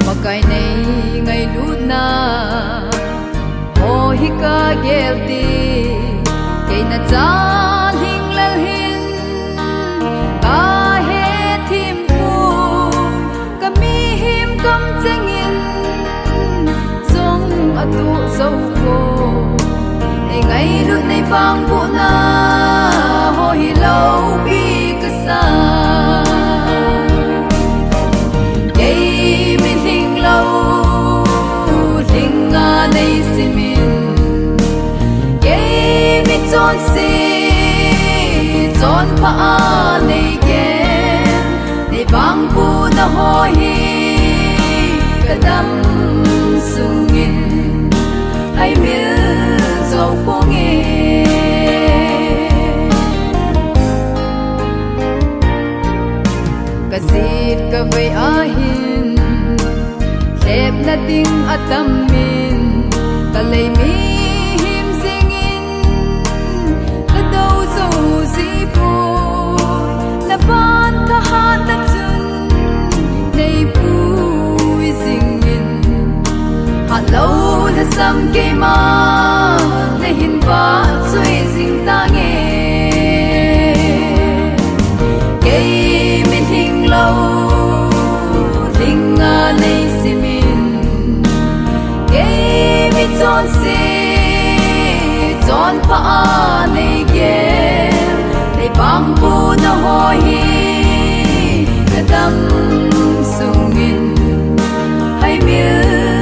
Makai nei ngai luna ho hi ka gel ti ke na chan hing lal hin ka he thim pu ka mi him kam chengin song atu zo ko nei ngai lu nei bang bu na ho hi lo bi ka sa chọn si chọn pa nei gen nei bang bu na ho hi kadam sungin ai mil zo ponge kasit ka vai ahin lep na ding atamin kalay mi lâu là sam cây ma để hin va suy dinh ta nghe cây min hình lâu linh à nay si min cây min chọn si chọn pa nay ghé để bang bu na hoi cái tâm sungin hay miêu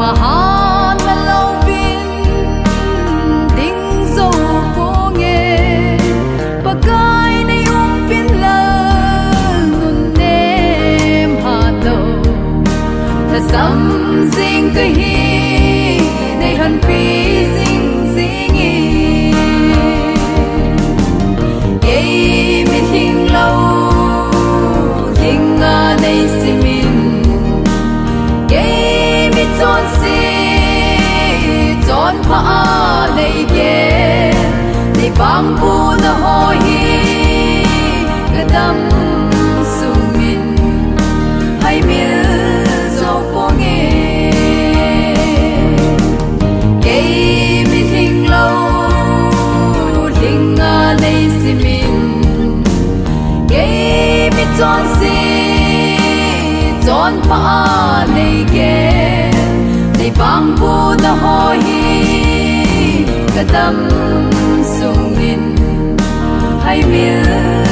mahan na lâu bin ding zo ko nghe bagay na yung pinlal nun nem halo ta sam sing cái hi nay han pi sing singi yei min hing lâu ding a nay si min chọn si chọn pa nei ge nei bang bu na ho hi kadam sungin hai mil zo ponge ke min hing lo ling a nei si min ke mi chọn si chọn pa nei ge bang bu na ho hi kadam sungin hai mil